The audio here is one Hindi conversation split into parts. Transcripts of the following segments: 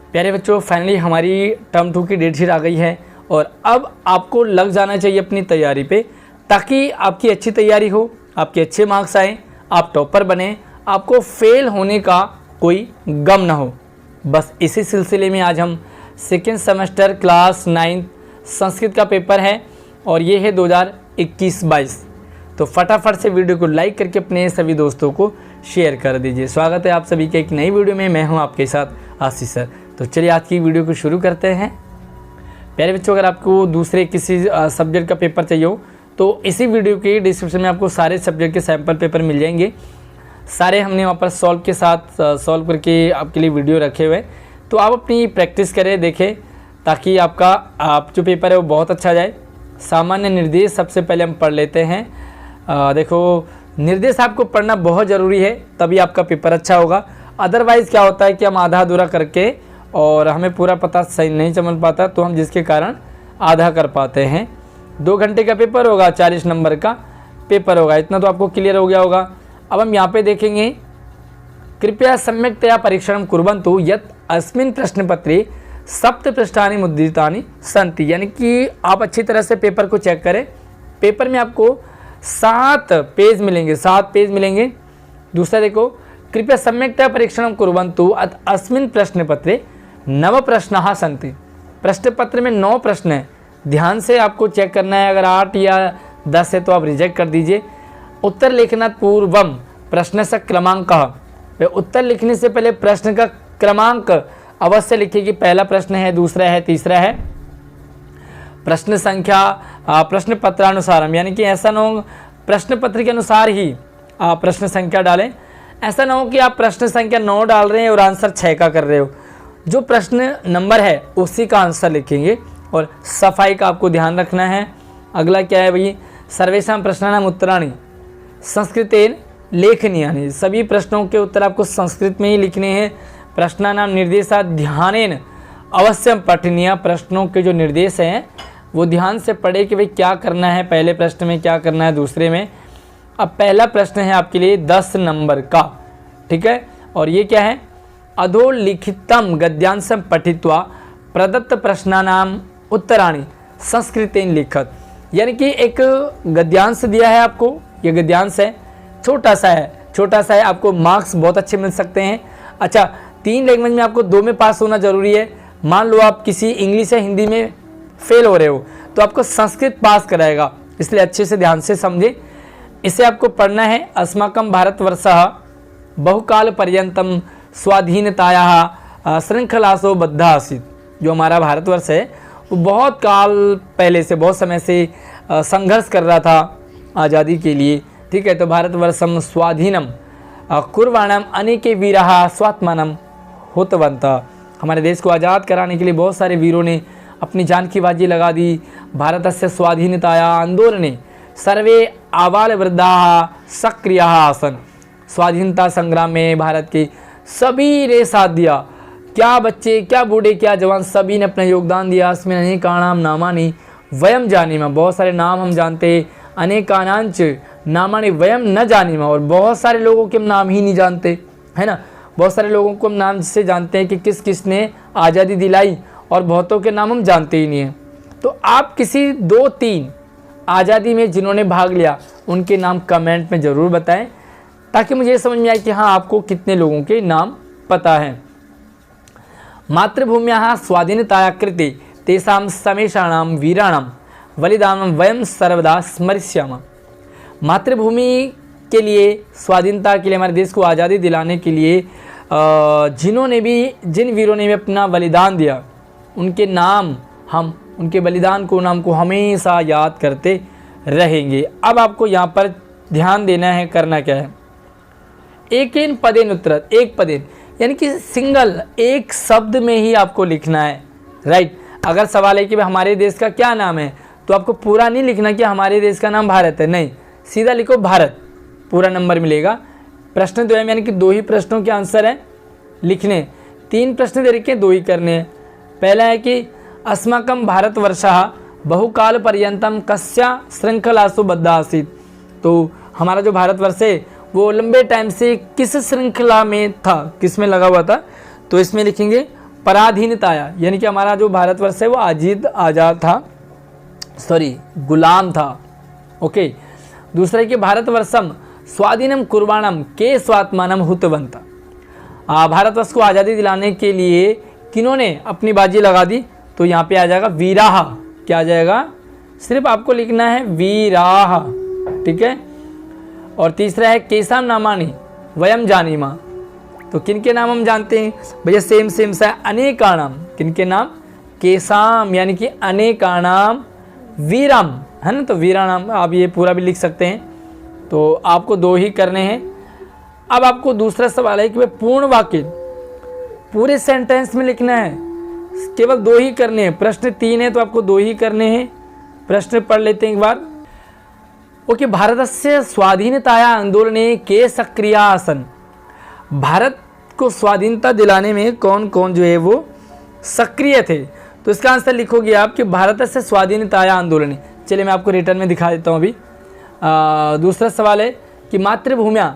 प्यारे बच्चों, फाइनली हमारी टर्म 2 की डेट शीट आ गई है और अब आपको लग जाना चाहिए अपनी तैयारी पे, ताकि आपकी अच्छी तैयारी हो, आपके अच्छे मार्क्स आए, आप टॉपर बने, आपको फेल होने का कोई गम ना हो। बस इसी सिलसिले में आज हम सेकेंड सेमेस्टर क्लास 9 संस्कृत का पेपर है और ये है 2021-22। तो फटाफट से वीडियो को लाइक करके अपने सभी दोस्तों को शेयर कर दीजिए। स्वागत है आप सभी के एक नई वीडियो में। मैं हूं आपके साथ आशीष सर। तो चलिए आज की वीडियो को शुरू करते हैं। प्यारे बच्चों, अगर आपको दूसरे किसी सब्जेक्ट का पेपर चाहिए हो तो इसी वीडियो के डिस्क्रिप्शन में आपको सारे सब्जेक्ट के सैम्पल पेपर मिल जाएंगे। सारे हमने वहाँ पर सॉल्व के साथ सॉल्व करके आपके लिए वीडियो रखे हुए, तो आप अपनी प्रैक्टिस करें, देखें, ताकि आप जो पेपर है वो बहुत अच्छा जाए। सामान्य निर्देश सबसे पहले हम पढ़ लेते हैं। देखो, निर्देश आपको पढ़ना बहुत ज़रूरी है, तभी आपका पेपर अच्छा होगा। अदरवाइज़ क्या होता है कि हम आधा अधूरा करके और हमें पूरा पता सही नहीं समझ पाता, तो हम जिसके कारण आधा कर पाते हैं। 2 घंटे का पेपर होगा, 40 नंबर का पेपर होगा, इतना तो आपको क्लियर हो गया होगा। अब हम यहाँ पे देखेंगे, कृपया सम्यक्तया परीक्षणं कुर्वन्तु यत् अस्मिन् प्रश्नपत्रे 7 पृष्ठानि मुद्रितानि सन्ति। यानी कि आप अच्छी तरह से पेपर को चेक करें। पेपर में आपको 7 पेज मिलेंगे, 7 पेज मिलेंगे। दूसरा देखो, कृपया सम्यक्तया परीक्षणं कुर्वन्तु अस्मिन् प्रश्नपत्रे 9 प्रश्नाः सन्ति। प्रश्नपत्र में 9 प्रश्न हैं, ध्यान से आपको चेक करना है। अगर 8 या 10 है तो आप रिजेक्ट कर दीजिए। उत्तर लिखना पूर्वम प्रश्नस्य क्रमांकः। उत्तर लिखने से पहले प्रश्न का क्रमांक अवश्य लिखिए कि पहला प्रश्न है, दूसरा है, तीसरा है। प्रश्न संख्या प्रश्न पत्रानुसारम, यानी कि ऐसा ना हो प्रश्न पत्र के अनुसार ही आप प्रश्न संख्या डालें। ऐसा ना हो कि आप प्रश्न संख्या 9 डाल रहे हैं और आंसर 6 का कर रहे हो। जो प्रश्न नंबर है उसी का आंसर लिखेंगे और सफाई का आपको ध्यान रखना है। अगला क्या है भाई, सर्वेषां प्रश्नानां उत्तराणि संस्कृतेन लेखनीयानि। सभी प्रश्नों के उत्तर आपको संस्कृत में ही लिखने हैं। प्रश्नानां निर्देशा ध्यानेन अवश्यम पठनीय। प्रश्नों के जो निर्देश हैं वो ध्यान से पढ़े कि भाई क्या करना है, पहले प्रश्न में क्या करना है, दूसरे में। अब पहला प्रश्न है आपके लिए 10 नंबर का, ठीक है। और ये क्या है, अधोलिखितम गद्यांशम पठित्वा प्रदत्त प्रश्नानाम उत्तराणि संस्कृतेन लिखत। यानी कि एक गद्यांश दिया है आपको, ये गद्यांश है, छोटा सा है, आपको मार्क्स बहुत अच्छे मिल सकते हैं। अच्छा, 3 लैंग्वेज में आपको 2 में पास होना जरूरी है। मान लो आप किसी इंग्लिश या हिंदी में फेल हो रहे हो तो आपको संस्कृत पास कराएगा, इसलिए अच्छे से ध्यान से समझें। इसे आपको पढ़ना है। अस्माकं भारतवर्षः बहुकाल पर्यंतम स्वाधीनतायाः श्रृंखलासु बद्धा आसीत्। जो हमारा भारतवर्ष है वो बहुत काल पहले से, बहुत समय से संघर्ष कर रहा था आज़ादी के लिए, ठीक है। तो भारतवर्षम स्वाधीनम कुर्वाणम अनेके वीराः स्वात्मानं हुतवन्तः। हमारे देश को आज़ाद कराने के लिए बहुत सारे वीरों ने अपनी जान की बाजी लगा दी। भारतस्य स्वाधीनताया आंदोलने सर्वे आबाल वृद्धाः सक्रियाः आसन्। स्वाधीनता संग्राम में भारत के सभी ने साथ दिया, क्या बच्चे, क्या बूढ़े, क्या जवान, सभी ने अपना योगदान दिया। इसमें अनेकानां नामानि वयम जानीमः, बहुत सारे नाम हम जानते। अनेकानांच नामानि वयम न जानीमः, और बहुत सारे लोगों के हम नाम ही नहीं जानते, है ना। बहुत सारे लोगों को हम नाम से जानते हैं कि किस किस ने आज़ादी दिलाई, और बहुतों के नाम हम जानते ही नहीं हैं। तो आप किसी 2-3 आज़ादी में जिन्होंने भाग लिया उनके नाम कमेंट में ज़रूर बताएं, ताकि मुझे ये समझ में आए कि हाँ आपको कितने लोगों के नाम पता है। मातृभूम्याः स्वाधीनताया कृते तेषां समेषाणां वीराणां बलिदानं वयं सर्वदा स्मरिष्यामः। मातृभूमि के लिए, स्वाधीनता के लिए, हमारे देश को आज़ादी दिलाने के लिए जिन वीरों ने भी अपना बलिदान दिया, उनके नाम हम, उनके बलिदान को, नाम को हमेशा याद करते रहेंगे। अब आपको यहाँ पर ध्यान देना है, करना क्या है, एकेन पदेन उत्तरत्, एक पदेन, यानी कि सिंगल, एक शब्द में ही आपको लिखना है, राइट। अगर सवाल है कि हमारे देश का क्या नाम है, तो आपको पूरा नहीं लिखना कि हमारे देश का नाम भारत है, नहीं, सीधा लिखो भारत, पूरा नंबर मिलेगा। प्रश्न 2 यानी कि 2 ही प्रश्नों के आंसर हैं लिखने। 3 प्रश्न दे रखे, 2 ही करने हैं। पहला है कि अस्माकं भारतवर्षः बहुकाल पर्यंतम कस्या श्रृंखलासु बद्धा आसीत्। तो हमारा जो भारतवर्ष है वो लंबे टाइम से किस श्रृंखला में था, किस में लगा हुआ था, तो इसमें लिखेंगे पराधीनताया, यानी कि हमारा जो भारतवर्ष है वो आज़ाद था, गुलाम था। ओके। दूसरा है कि भारतवर्षम स्वाधीनम कुर्बाणम के स्वात्मानम हुतवंत। भारतवर्ष को आज़ादी दिलाने के लिए किन्होंने अपनी बाजी लगा दी? तो यहाँ पे आ जाएगा वीराह। क्या आ जाएगा? सिर्फ आपको लिखना है वीराह, ठीक है। और तीसरा है केसाम नामानी वयम जानीमा। तो किन के नाम हम जानते हैं भैया? सेम सा अनेकानाम। किन के नाम? केसाम यानी कि अनेकानाम वीरम, है ना। तो वीरा नाम आप ये पूरा भी लिख सकते हैं। तो आपको 2 ही करने हैं। अब आपको दूसरा सवाल है कि भाई पूर्ण वाक्य पूरे सेंटेंस में लिखना है, केवल 2 ही करने हैं। प्रश्न 3 है तो आपको 2 ही करने हैं। प्रश्न पढ़ लेते हैं एक बार। ओके। भारतस्य स्वाधीनताया आंदोलने के सक्रिय आसन। भारत को स्वाधीनता दिलाने में कौन कौन जो है वो सक्रिय थे? तो इसका आंसर लिखोगे आप कि भारतस्य स्वाधीनताया आंदोलने। चलिए मैं आपको रिटर्न में दिखा देता हूँ अभी। दूसरा सवाल है कि मातृभूम्या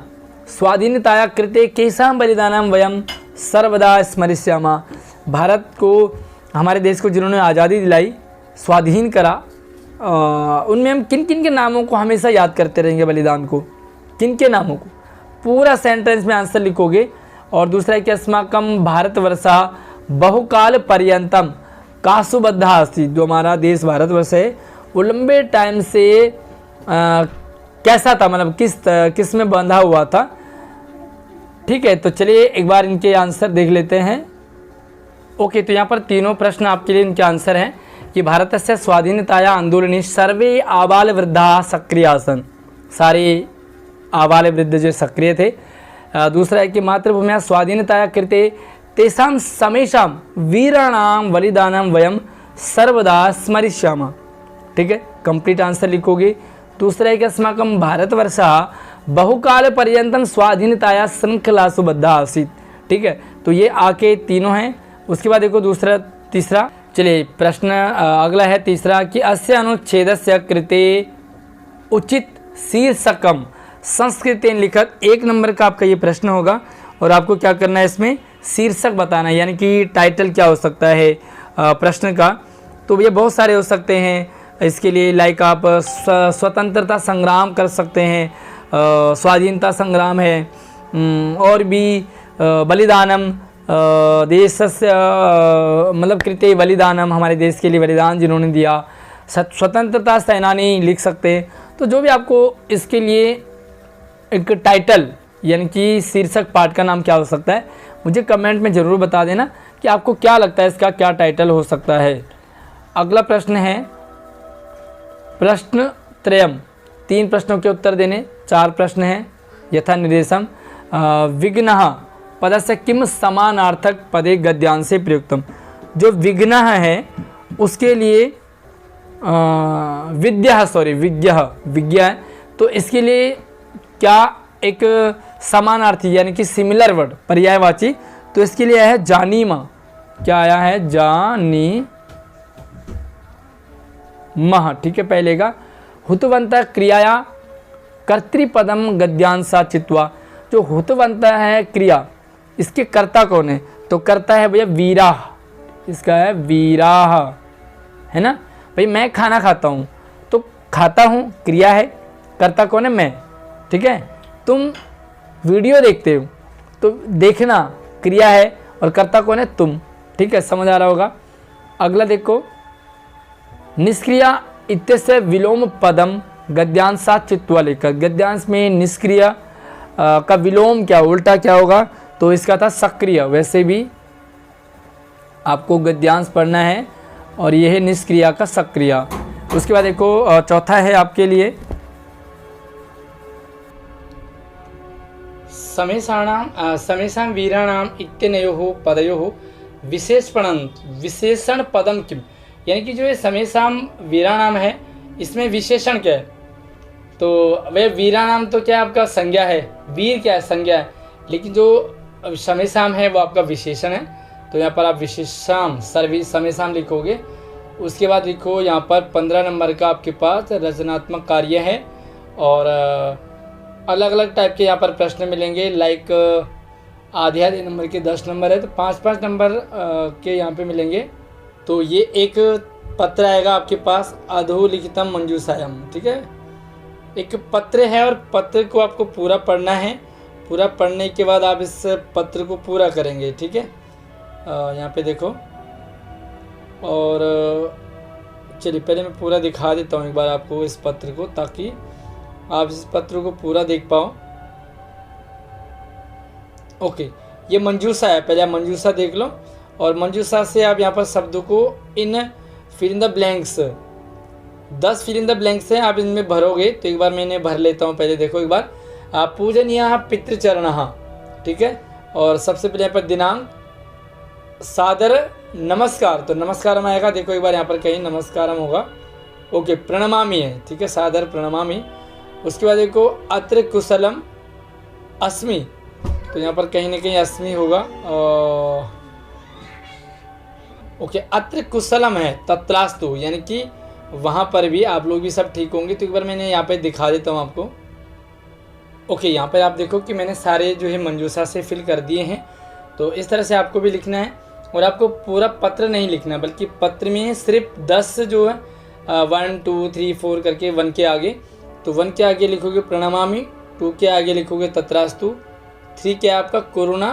स्वाधीनताया कृते केसाम बलिदानम वयम सर्वदा स्मरिष्यामा। भारत को, हमारे देश को जिन्होंने आज़ादी दिलाई, स्वाधीन करा, उनमें हम किन किन के नामों को हमेशा याद करते रहेंगे? बलिदान को, किन के नामों को? पूरा सेंटेंस में आंसर लिखोगे। और दूसरा है कि अस्माकम भारतवर्षा बहुकाल पर्यंतम कासुबद्धा अस्ति। जो हमारा देश भारतवर्ष है वो लंबे टाइम से कैसा था, मतलब किस में बंधा हुआ था, ठीक है। तो चलिए एक बार इनके आंसर देख लेते हैं। ओके। तो यहाँ पर तीनों प्रश्न आपके लिए इनके आंसर हैं कि भारतस्य स्वाधीनताया आंदोलने सर्वे आबाल वृद्धा सक्रिय आसन। सारे आबाल वृद्ध जो सक्रिय थे। दूसरा है कि मातृभूम्या स्वाधीनताया कृते तेषां समेषां वीराणां बलिदानं वयम सर्वदा स्मरिष्यामः, ठीक है। कंप्लीट आंसर लिखोगे। दूसरा है कि अस्माकं भारतवर्षः बहुकाल पर्यंतम स्वाधीनताया श्रृंखलासु बद्धा आसीत्, ठीक है। तो ये आके तीनों हैं। उसके बाद देखो दूसरा तीसरा। चलिए प्रश्न अगला है तीसरा कि अस्य अनुच्छेदस्य कृते उचित शीर्षकम संस्कृतेन लिखत। 1 नंबर का आपका ये प्रश्न होगा और आपको क्या करना है, इसमें शीर्षक बताना है, यानी कि टाइटल क्या हो सकता है प्रश्न का। तो ये बहुत सारे हो सकते हैं। इसके लिए लाइक आप स्वतंत्रता संग्राम कर सकते हैं, स्वाधीनता संग्राम है, और भी बलिदानम देशस्य मतलब कृते बलिदानम, हमारे देश के लिए बलिदान जिन्होंने दिया, स्वतंत्रता सेनानी लिख सकते हैं। तो जो भी आपको इसके लिए एक टाइटल यानी कि शीर्षक पाठ का नाम क्या हो सकता है, मुझे कमेंट में ज़रूर बता देना कि आपको क्या लगता है इसका क्या टाइटल हो सकता है। अगला प्रश्न है प्रश्न त्रयम। 3 प्रश्नों के उत्तर देने, 4 प्रश्न हैं। यथा निर्देशम विघ्नः पदस्य किम समानार्थक पदे गद्यांशे प्रयुक्तम। जो विघ्नः है उसके लिए विज्ञा है, तो इसके लिए क्या एक समानार्थी यानी कि सिमिलर वर्ड पर्यायवाची, तो इसके लिए आया है जानीमा। क्या आया है? जानी मह, ठीक है। पहले का हुतवंत क्रियाया कर्तृपदम गद्यांशा चित्वा। जो हुतवंत है क्रिया, इसके कर्ता कौन है? तो कर्ता है भैया वीराह, इसका है वीराह, है ना भाई। मैं खाना खाता हूँ तो खाता हूँ क्रिया है, कर्ता कौन है? मैं, ठीक है। तुम वीडियो देखते हो तो देखना क्रिया है और कर्ता कौन है? तुम, ठीक है। समझ आ रहा होगा। अगला देखो निष्क्रिय इत्यस्य विलोम पदम गद्यांशा चित्वा लेकर। गद्यांश में निष्क्रिय का विलोम क्या, उल्टा क्या होगा? तो इसका था सक्रिय। वैसे भी आपको गद्यांश पढ़ना है और यह है निष्क्रिय का सक्रिय। उसके बाद देखो चौथा है आपके लिए समेषां वीराणाम इत्यनयोः पदयोः विशेषण पदम किम। यानी कि जो ये समेषां वीराणाम है इसमें विशेषण क्या है? तो वह वीराणाम तो क्या आपका संज्ञा है, वीर क्या है? संज्ञा है। लेकिन जो समेषां है वो आपका विशेषण है। तो यहाँ पर आप विशेषाम समेषां लिखोगे। उसके बाद लिखो यहाँ पर 15 नंबर का आपके पास रचनात्मक कार्य है और अलग अलग टाइप के यहाँ पर प्रश्न मिलेंगे। लाइक आधे आधे नंबर के 10 नंबर है, तो 5-5 नंबर के यहाँ पे मिलेंगे। तो ये एक पत्र आएगा आपके पास, अधोलिखितम मंजूषायाम, ठीक है। एक पत्र है और पत्र को आपको पूरा पढ़ना है। पूरा पढ़ने के बाद आप इस पत्र को पूरा करेंगे, ठीक है। यहाँ पे देखो, और चलिए पहले मैं पूरा दिखा देता हूँ एक बार आपको इस पत्र को, ताकि आप इस पत्र को पूरा देख पाओ। ओके, ये मंजूषा है, पहले आप मंजूषा देख लो, और मंजूषा से आप यहाँ पर शब्दों को इन fill in the blanks, 10 fill in the blanks हैं, आप इनमें भरोगे। तो एक बार मैं इन्हें भर लेता हूँ। पहले देखो एक बार, पूजनीय पितृचरण, ठीक है। और सबसे पहले यहाँ पर दिनांक, सादर नमस्कार, तो नमस्कारम आएगा। देखो एक बार यहाँ पर कहीं नमस्कारम होगा। ओके, प्रणमामि है, ठीक है, सादर प्रणमामि। उसके बाद देखो अत्र कुशलम अस्मि, तो यहाँ पर कहीं ना कहीं अस्मि होगा। ओके, अत्र कुशलम है तत्रास्तु, यानी कि वहाँ पर भी आप लोग भी सब ठीक होंगे। तो एक बार मैंने यहाँ पे दिखा देता हूँ आपको। ओके, यहाँ पर आप देखो कि मैंने सारे जो है मंजूषा से फिल कर दिए हैं। तो इस तरह से आपको भी लिखना है, और आपको पूरा पत्र नहीं लिखना, बल्कि पत्र में सिर्फ 10 जो है 1 2 3 4 करके 1 के आगे, तो 1 के आगे लिखोगे प्रणमामि, 2 के आगे लिखोगे तत्रास्तु, 3 के आपका कोरोना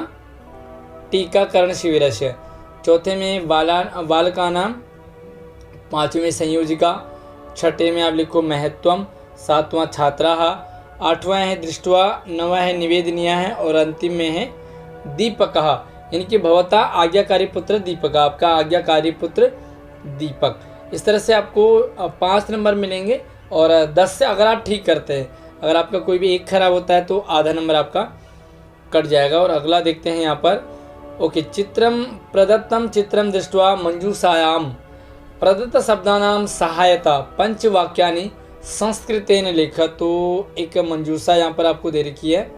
टीकाकरण शिविरस्य, चौथे में बालका नाम, 5वें में संयोजिका, 6ठे में आप लिखो महत्वम, 7वां छात्राः, 8वां है दृष्ट्वा, 9वां है निवेदनीय है, और अंतिम में है दीपकः, यानी कि भवता आज्ञाकारी पुत्र दीपक, आपका आज्ञाकारी पुत्र दीपक। इस तरह से आपको 5 नंबर मिलेंगे, और 10 से अगर आप ठीक करते हैं, अगर आपका कोई भी एक खराब होता है तो आधा नंबर आपका कट जाएगा। और अगला देखते हैं यहाँ पर। ओके, चित्रम प्रदत्तम चित्रम दृष्ट्वा मंजूषायाम प्रदत्त शब्दानाम सहायता पंचवाक्यानि संस्कृतेन लिख, तो एक मंजूषा यहाँ पर आपको दे रखी है।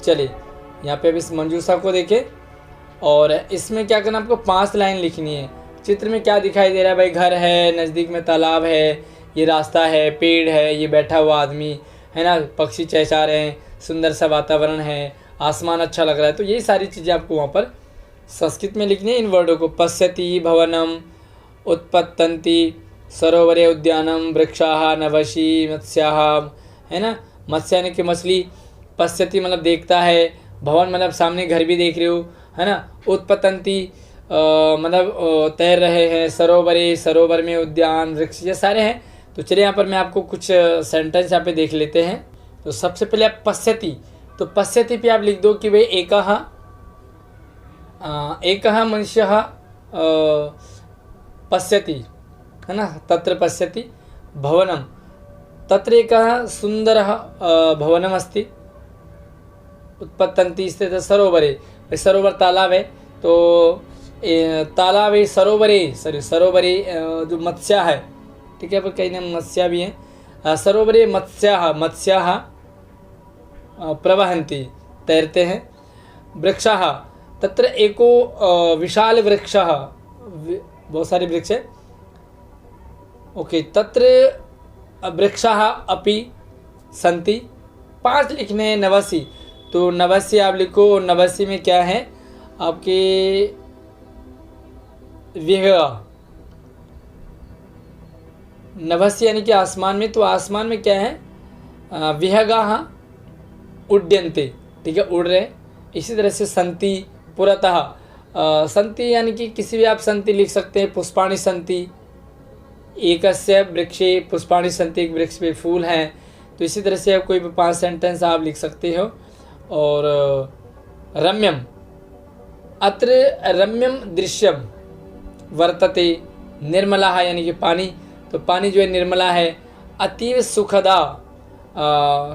चलिए यहाँ पे अब इस मंजूषा को देखें, और इसमें क्या करना, आपको 5 लाइन लिखनी है। चित्र में क्या दिखाई दे रहा है भाई, घर है, नज़दीक में तालाब है, ये रास्ता है, पेड़ है, ये बैठा हुआ आदमी है ना, पक्षी चहचहा रहे हैं, सुंदर सा वातावरण है, आसमान अच्छा लग रहा है। तो ये सारी चीज़ें आपको वहाँ पर संस्कृत में लिखनी है। इन वर्डों को, पश्यति भवनम, उत्पत्तन्ति सरोवरे उद्यानम, वृक्षाः नवशी मत्स्याः, है ना, मत्स्य यानी कि मछली, पश्यति मतलब देखता है, भवन मतलब सामने घर भी देख रहे हो, है ना, उत्पतंती मतलब तैर रहे हैं, सरोवरे सरोवर में, उद्यान वृक्ष, ये सारे हैं। तो चलिए यहाँ पर मैं आपको कुछ सेंटेंस यहाँ पे देख लेते हैं। तो सबसे पहले आप पश्यति, तो पश्यति पे आप लिख दो कि भाई एकः मनुष्यः पश्यति, है ना, तत्र पश्यति भवनम, तत्र एकः सुंदरः भवनम अस्ति, उत्पत्तन्ति स्थित सरोवरे, सरोवर तालाब है, तो तालाब है, सरोवरे जो मत्स्य है, ठीक है, पर कहीं ना मत्स्य भी है, सरोवरे मत्स्याः प्रवहन्ति, तैरते हैं, वृक्षाः, तत्र एको विशाल वृक्षः, बहुत सारे वृक्ष है। ओके, तत्र वृक्षाः अपि सन्ति, 5 लिखने हैं। नवसी, तो नवसी आप लिखो, नवसी में क्या है आपके विहगा, नभस्य यानी कि आसमान में, तो आसमान में क्या है विहगाः उड्यन्ते, ठीक है, उड़ रहे। इसी तरह से संति पुरतः, संति यानी कि किसी भी आप संति लिख सकते हैं, पुष्पाणि संति, एकस्य वृक्षे पुष्पाणि संति, एक वृक्ष पे फूल हैं। तो इसी तरह से कोई भी 5 सेंटेंस आप लिख सकते हो। और रम्यम, अत्र रम्यम दृश्यम वर्तते, निर्मला यानी कि पानी, तो पानी जो है निर्मला है। अतीव सुखदा,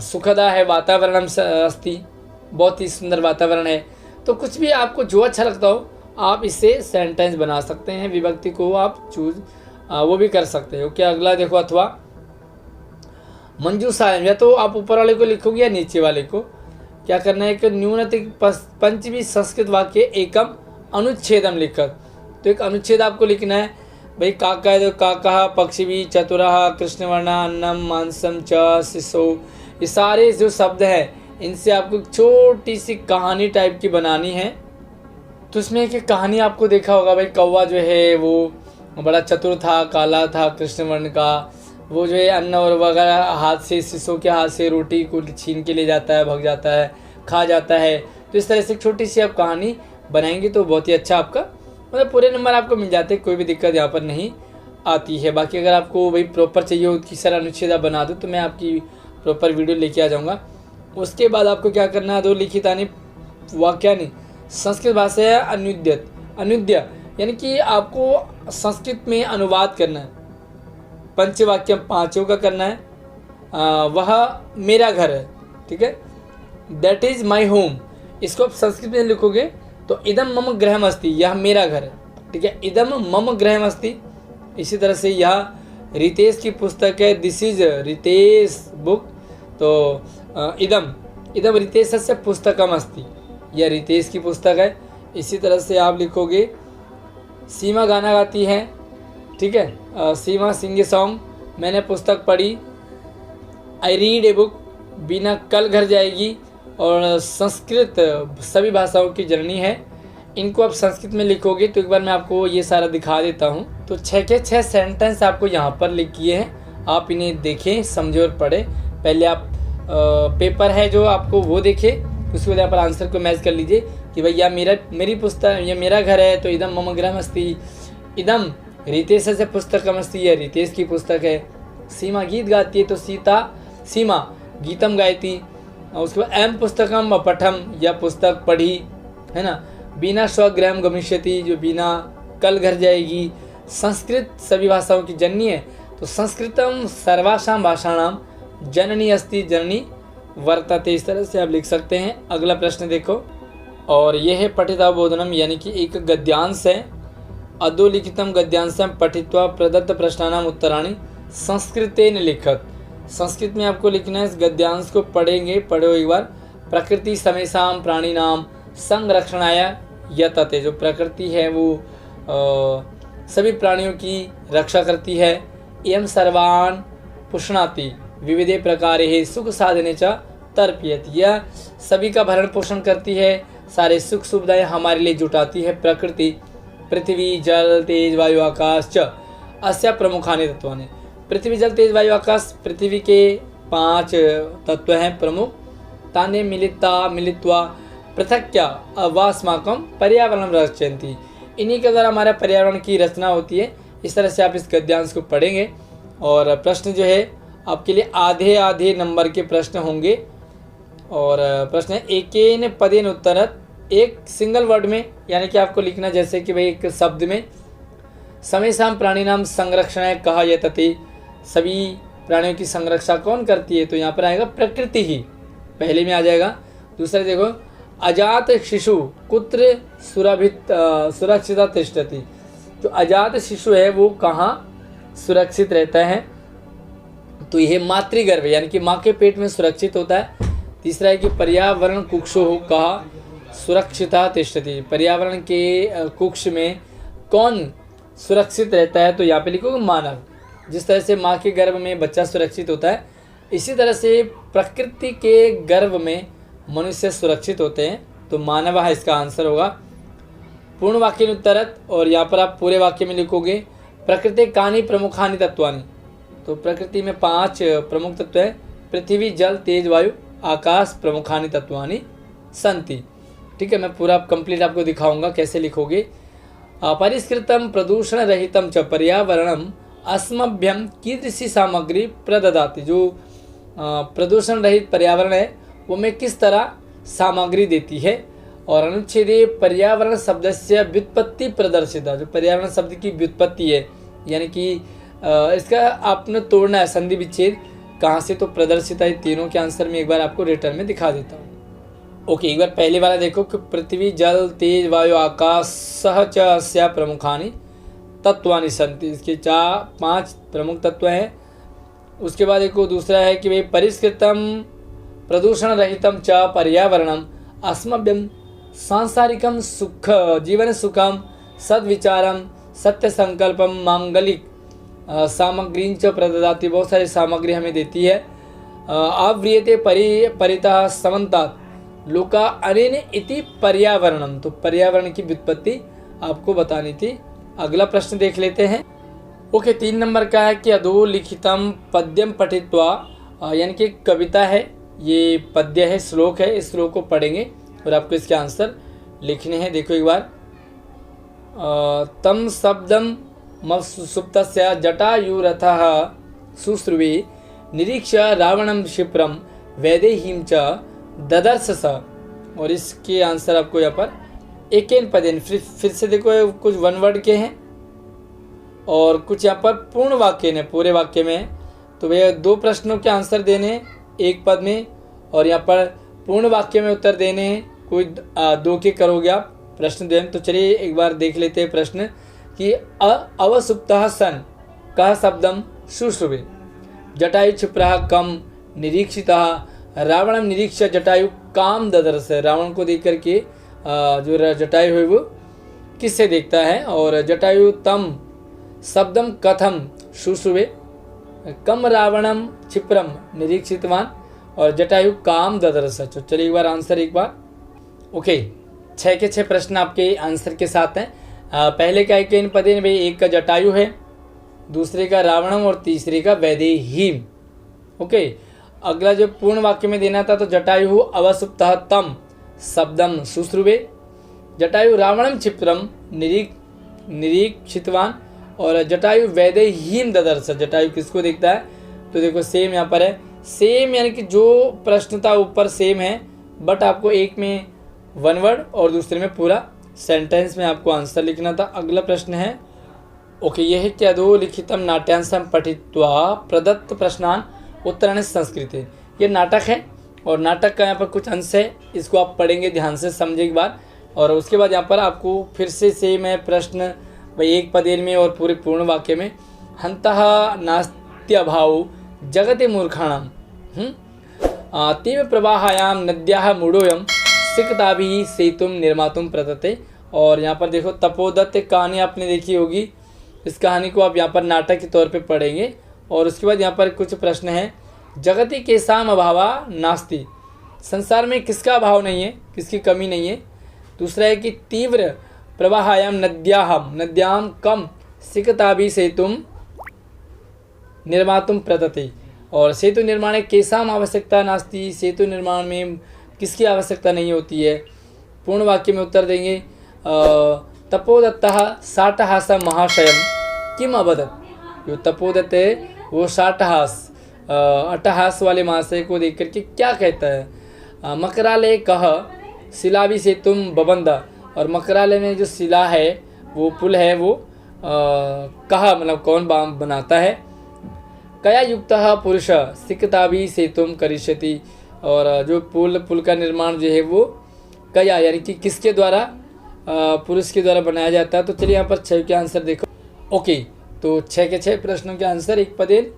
सुखदा है, वातावरणम अस्ति, बहुत ही सुंदर वातावरण है। तो कुछ भी आपको जो अच्छा लगता हो आप इससे सेंटेंस बना सकते हैं, विभक्ति को आप चूज वो भी कर सकते हो। क्या अगला देखो, अथवा मंजूषायाम, या तो आप ऊपर वाले को लिखोगे या नीचे वाले को। क्या करना है, एक न्यूनतम पंचमी संस्कृत वाक्य एकम अनुच्छेदम लिखकर, तो एक अनुच्छेद आपको लिखना है भाई। काका है तो काका, पक्षी भी, चतुरः, कृष्णवर्णा, अन्नम, मांसम च शिशो, ये सारे जो शब्द हैं इनसे आपको छोटी सी कहानी टाइप की बनानी है। तो इसमें एक कहानी आपको देखा होगा भाई, कौवा जो है वो बड़ा चतुर था, काला था, कृष्ण वर्ण का। वो जो है अन्न और वगैरह हाथ से, शिशों के हाथ से रोटी को छीन के ले जाता है, भग जाता है, खा जाता है। तो इस तरह से छोटी सी आप कहानी बनाएंगे तो बहुत ही अच्छा आपका मतलब पूरे नंबर आपको मिल जाते हैं, कोई भी दिक्कत यहाँ पर नहीं आती है। बाकी अगर आपको भाई प्रॉपर चाहिए हो कि सर अनुच्छेद आप बना दो, तो मैं आपकी प्रॉपर वीडियो लेके आ जाऊँगा। उसके बाद आपको क्या करना है, दो लिखितानि वाक्यानि संस्कृत भाषा है अनुद्य, यानी कि आपको संस्कृत में अनुवाद करना है। पंचवाक्य पांचों का करना है। वह मेरा घर है, ठीक है, दैट इज माई होम। इसको आप संस्कृत में लिखोगे तो इदम मम गृहम अस्ति, यह मेरा घर है, ठीक है, इदम मम गृहम अस्ति। इसी तरह से यह रितेश की पुस्तक है, दिस इज रितेश बुक। तो इदम रितेशस्य पुस्तकम अस्ति, यह रितेश की पुस्तक है। इसी तरह से आप लिखोगे सीमा गाना गाती है, ठीक है, सीमा सिंग ए सॉन्ग, मैंने पुस्तक पढ़ी, आई रीड ए बुक, बीना कल घर जाएगी। और संस्कृत सभी भाषाओं की जननी है। इनको आप संस्कृत में लिखोगे तो एक बार मैं आपको ये सारा दिखा देता हूँ। तो 6 के 6 सेंटेंस आपको यहाँ पर लिख किए हैं, आप इन्हें देखें, समझे और पढ़ें। पहले आप पेपर है जो आपको वो देखें, उसके बाद यहाँ पर आंसर को मैच कर लीजिए कि भैया मेरी पुस्तक, ये मेरा घर है तो इदम मम गृहम अस्ति, इदम रितेश से पुस्तकम अस्ति, यह रितेश की पुस्तक है। सीमा गीत गाती है तो सीमा गीतम गायती। उसके बाद एम पुस्तकम पठम, यह पुस्तक पढ़ी, है ना। बीना स्वगृहम गमिष्यति, जो बीना कल घर जाएगी। संस्कृत सभी भाषाओं की जननी है तो संस्कृतम सर्वासाम भाषाणाम जननी अस्ति, जननी वर्तते। इस तरह से आप लिख सकते हैं। अगला प्रश्न देखो, और यह है पठितावबोधनम, यानी कि एक गद्यांश है। अधोलिखितम गद्यांशम पठित्वा प्रदत्त प्रश्नानाम उत्तराणि संस्कृतेन लिखत। संस्कृत में आपको लिखना है, इस गद्यांश को पढ़ो एक बार। प्रकृति समेषाम प्राणिनाम संरक्षणाय यतते, जो प्रकृति है वो सभी प्राणियों की रक्षा करती है। एवं सर्वान पुष्णाति विविधे प्रकारे सुख साधने च तर्पयति, यह सभी का भरण पोषण करती है, सारे सुख सुविधाएं हमारे लिए जुटाती है प्रकृति। पृथ्वी जल तेज वायु आकाश च अस्य प्रमुखानि तत्वानि। पृथ्वी जल तेज वायु आकाश पृथ्वी के 5 तत्व हैं प्रमुख। ताने मिलित्वा पृथक्या अवास्माकम पर्यावरण रचयन्ति, इन्हीं के द्वारा हमारे पर्यावरण की रचना होती है। इस तरह से आप इस गद्यांश को पढ़ेंगे। और प्रश्न जो है आपके लिए आधे नंबर के प्रश्न होंगे। और प्रश्न है एकेन पदेन उत्तरत, एक सिंगल वर्ड में, यानी कि आपको लिखना जैसे कि भाई एक शब्द में। समेषाम प्राणिनाम संरक्षणाय कहा यतते, सभी प्राणियों की संरक्षा कौन करती है, तो यहाँ पर आएगा प्रकृति ही, पहले में आ जाएगा। दूसरा देखो, अजात शिशु कुत्र सुरक्षिता तिष्ठति, जो अजात शिशु है वो कहाँ सुरक्षित रहता है, तो यह मातृगर्भ यानी कि माँ के पेट में सुरक्षित होता है। तीसरा है कि पर्यावरण कुक्षो कहा सुरक्षिता तिष्ठति, पर्यावरण के कुक्ष में कौन सुरक्षित रहता है, तो यहाँ पे लिखोगे मानव। जिस तरह से माँ के गर्भ में बच्चा सुरक्षित होता है, इसी तरह से प्रकृति के गर्भ में मनुष्य सुरक्षित होते हैं, तो मानव है इसका आंसर होगा। पूर्ण वाक्य उत्तरत, और यहाँ पर आप पूरे वाक्य में लिखोगे प्रकृति कानि प्रमुखानि तत्वानि, तो प्रकृति में 5 प्रमुख तत्व हैं। पृथ्वी जल तेज वायु आकाश प्रमुखानि तत्वानि संति, ठीक है। मैं पूरा कंप्लीट आपको दिखाऊंगा कैसे लिखोगे। परिष्कृतम प्रदूषण रहितम च पर्यावरणम अस्मभ्यम कीदृशी सामग्री प्रददाति, जो प्रदूषण रहित पर्यावरण है वो में किस तरह सामग्री देती है। और अनुच्छेदे पर्यावरण शब्द से व्युत्पत्ति प्रदर्शिता, जो पर्यावरण शब्द की व्युत्पत्ति है, यानी कि इसका आपने तोड़ना है संधि विच्छेद कहाँ से, तो प्रदर्शिता। ये तीनों के आंसर में एक बार आपको रिटर्न में दिखा देता हूँ। ओके, एक बार पहले वाला देखो कि पृथ्वी जल तेज वायु आकाश सह च अस्या प्रमुखानि तत्वानि संति, इसके 5 प्रमुख तत्व हैं। उसके बाद एक दूसरा है कि भाई परिष्कृतम प्रदूषण रहितम च पर्यावरणम अस्मभ्यम सांसारिकम सुख जीवन सुखम सद्विचारम सत्य संकल्पम मांगलिक सामग्री च प्रददाति, बहुत सारी सामग्री हमें देती है। आव्रियते परितः समन्तात् लोका अनेन इति पर्यावरणम। तो पर्यावरण की व्युत्पत्ति आपको बतानी थी। अगला प्रश्न देख लेते हैं। ओके, 3 नंबर का है कि अधोलिखितम पद्यम पठित्वा, यानी कि कविता है, ये पद्य है, श्लोक है, इस श्लोक को पढ़ेंगे और आपको इसके आंसर लिखने हैं। देखो एक बार, तम शब्दम सुप्तस्य जटायुरथः शुश्रुवे निरीक्ष रावणम क्षिप्रम वैदेहीम च ददर्श स। और इसके आंसर आपको यहाँ पर एकेन पदेन, फिर से देखो कुछ वन वर्ड के हैं और कुछ यहाँ पर पूर्ण वाक्य ने, पूरे वाक्य में है। तो वे 2 प्रश्नों के आंसर देने हैं एक पद में और यहाँ पर पूर्ण वाक्य में उत्तर देने हैं। कोई 2 के करोगे आप प्रश्न दें। तो चलिए एक बार देख लेते हैं प्रश्न कि अवसुप्तः सन कः शब्दम शुश्रुवे जटायु क्षिप्रः कम निरीक्षितः रावणम निरीक्ष्य जटायु काम ददर्श। रावण को देख करके जो जटायु है वो किससे देखता है, और जटायु तम शब्दम कथम शुश्रुवे कम रावणम क्षिप्रम निरीक्षितवान और जटायु काम ददर्श। चलिए एक बार आंसर एक बार। ओके, 6 के 6 प्रश्न आपके आंसर के साथ हैं। पहले का एक पदे में एक का जटायु है, दूसरे का रावणम और तीसरे का वैदेहीम। ओके, अगला जो पूर्ण वाक्य में देना था तो जटायु अवसुप्तः तम शब्दम शुश्रुवे जटायु रावणम क्षिप्रम निरीक्षितवान और जटायु वैदेहीम ददर्श। जटायु किसको देखता है, तो देखो सेम यहाँ पर है, सेम यानी कि जो प्रश्न था ऊपर सेम है, बट आपको एक में 1 वर्ड और दूसरे में पूरा सेंटेंस में आपको आंसर लिखना था। अगला प्रश्न है, ओके, यह है कि अधोलिखितम नाट्यांशम पठित्वा प्रदत्त प्रश्नान उत्तरायण संस्कृत। ये नाटक है और नाटक का यहाँ पर कुछ अंश है, इसको आप पढ़ेंगे, ध्यान से समझे एक बार। और उसके बाद यहाँ पर आपको फिर से सेम है प्रश्न भाई एक पदेन में और पूरे पूर्ण वाक्य में। हंतः नास्त्यभाव जगति मूर्खाणाम तीव्र प्रवाहायाम नद्याः मूढ़ोयम सिकताभिः सेतुम निर्मातुम प्रतते। और यहाँ पर देखो तपोदत्त कहानी आपने देखी होगी, इस कहानी को आप यहाँ पर नाटक के तौर पे पढ़ेंगे। और उसके बाद यहाँ पर कुछ प्रश्न हैं, जगति केसाम अभावा नास्ति, संसार में किसका अभाव नहीं है, किसकी कमी नहीं है। दूसरा है कि तीव्र प्रवाहायाम नद्याम कम सिकताभिः सेतुम निर्मातुम प्रतते। और सेतु निर्माण केसाम आवश्यकता नास्ति, सेतु निर्माण में किसकी आवश्यकता नहीं होती है। पूर्ण वाक्य में उत्तर देंगे, तपोदत्तः साटहास महाशयम किम अवदत्। जो तपोदत्त है वो साटहास अट्टहास वाले महाशय को देख करके क्या कहता है। मकरालय कह शिलाभि सेतुम बबंदा। और मकरालय में जो शिला है, वो पुल है, वो कहा मतलब कौन बनाता है। कया युक्तः पुरुष सिकताभिः सेतुम करिष्यति। और जो पुल का निर्माण जो है वो कया यानी कि किसके द्वारा, पुरुष के द्वारा बनाया जाता है। तो चलिए यहाँ पर 6 के आंसर देखो। ओके, तो 6 के 6 प्रश्नों के आंसर एक पदेन।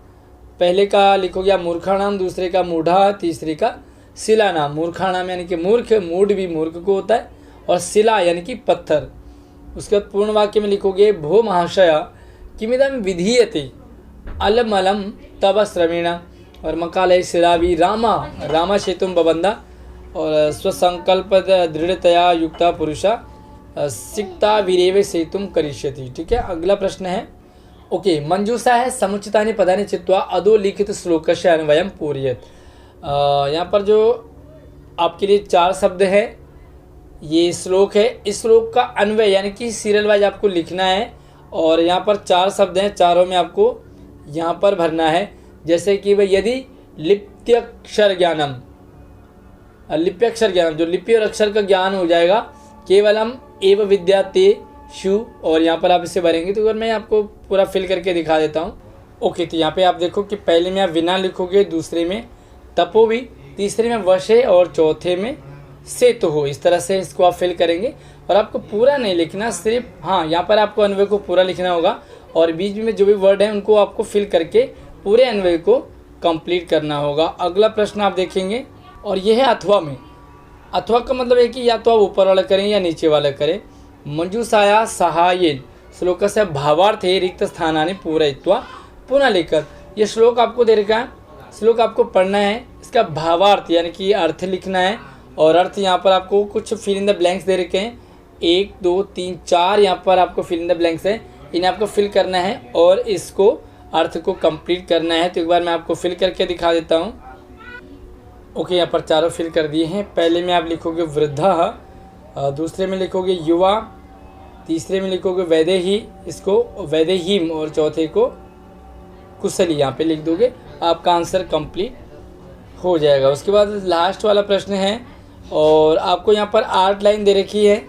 पहले का लिखोगे आप मूर्खाणाम, दूसरे का मूढ़ा, तीसरे का शिला नाम। मूर्खाणाम यानी कि मूर्ख, मूढ़ भी मूर्ख को होता है, और शिला यानी कि पत्थर। उसके बाद पूर्ण वाक्य में लिखोगे भो महाशय किमिदम विधीयते अलमलम तव श्रमेण। और मकालय शिलाभि रामा सेतुम बबंदा। और स्वसंकल्प दृढ़तया युक्ता पुरुषा सिक्ता वीरेव सेतुम करिष्यति। ठीक है, अगला प्रश्न है, ओके, मंजूषा है समुचितानि पदानि चित्वा अधोलिखित श्लोकस्य अन्वयम् पूरयेत्। यहाँ पर जो आपके लिए 4 शब्द है, ये श्लोक है, इस श्लोक का अन्वय यानी कि सीरियल वाइज आपको लिखना है। और यहाँ पर 4 शब्द हैं, चारों में आपको यहाँ पर भरना है। जैसे कि भाई यदि लिप्यक्षर ज्ञानम, लिप्यक्षर ज्ञानम, जो लिपि और अक्षर का ज्ञान हो जाएगा, केवलम एव विद्याते शु। और यहाँ पर आप इसे भरेंगे। तो अगर मैं आपको पूरा फिल करके दिखा देता हूँ। ओके, तो यहाँ पे आप देखो कि पहले में आप विना लिखोगे, दूसरे में तपो भी, तीसरे में वशे और चौथे में सेतु हो। इस तरह से इसको आप फिल करेंगे। और आपको पूरा नहीं लिखना, सिर्फ हाँ यहाँ पर आपको अन्वय को पूरा लिखना होगा और बीच में जो भी वर्ड है उनको आपको फिल करके पूरे अन्वय को कंप्लीट करना होगा। अगला प्रश्न आप देखेंगे और यह है अथवा में। अथवा का मतलब है कि या तो आप ऊपर वाला करें या नीचे वाला करें। मंजूषाया सहायेन श्लोकस्य भावार्थे रिक्त स्थानानि पूरयित्वा पुनः लिखकर। ये श्लोक आपको दे रखा है श्लोक आपको पढ़ना है, इसका भावार्थ यानी कि अर्थ लिखना है। और अर्थ यहाँ पर आपको कुछ फिल इन द ब्लैंक्स दे रखे हैं, 1 2 3 4 यहाँ पर आपको फिल इन द ब्लैंक्स है, इन्हें आपको फिल करना है और इसको अर्थ को कंप्लीट करना है। तो एक बार मैं आपको फिल करके दिखा देता हूँ। ओके, यहाँ पर चारों फिल कर दिए हैं। पहले में आप लिखोगे वृद्धा, दूसरे में लिखोगे युवा, तीसरे में लिखोगे वैदेही, इसको वैदेहीम, और चौथे को कुशली यहाँ पे लिख दोगे, आपका आंसर कंप्लीट हो जाएगा। उसके बाद लास्ट वाला प्रश्न है और आपको यहाँ पर 8 लाइन दे रखी है,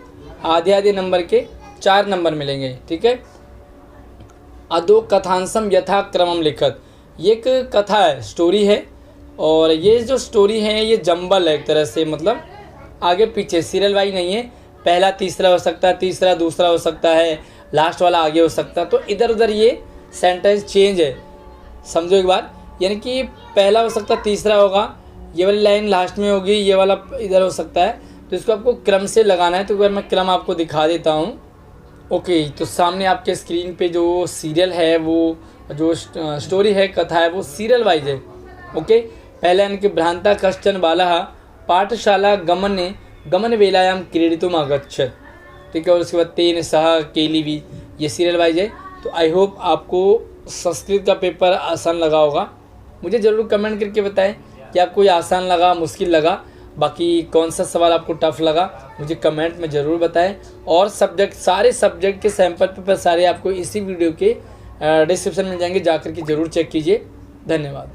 आधे आधे नंबर के 4 नंबर मिलेंगे। ठीक है। अधो कथांसम यथा क्रमम लिखत, ये एक कथा है, स्टोरी है, और ये जो स्टोरी है ये जंबल है एक तरह से, मतलब आगे पीछे सीरियल वाइज नहीं है, पहला तीसरा हो सकता है, तीसरा दूसरा हो सकता है, लास्ट वाला आगे हो सकता है, तो इधर उधर ये सेंटेंस चेंज है, समझो एक बार। यानी कि पहला हो सकता है तीसरा होगा, ये वाली लाइन लास्ट में होगी, ये वाला इधर हो सकता है, तो इसको आपको क्रम से लगाना है। तो एक बार मैं क्रम आपको दिखा देता हूँ। ओके, तो सामने आपके स्क्रीन पे जो सीरियल है, वो जो स्टोरी है, कथा है, वो सीरियल वाइज है। ओके, पहले यानी कि भ्रांता कश्चन बालः पाठशाला गमन वेलायाम क्रीडितुम अगच्छत्। ठीक है, और उसके बाद तेन सह केलिवी, ये सीरियल वाइज है। तो आई होप आपको संस्कृत का पेपर आसान लगा होगा। मुझे ज़रूर कमेंट करके बताएं कि आपको ये आसान लगा, मुश्किल लगा, बाकी कौन सा सवाल आपको टफ लगा, मुझे कमेंट में ज़रूर बताएं। और सारे सब्जेक्ट के सैंपल पेपर सारे आपको इसी वीडियो के डिस्क्रिप्शन में जाएंगे, जाकर के ज़रूर चेक कीजिए। धन्यवाद।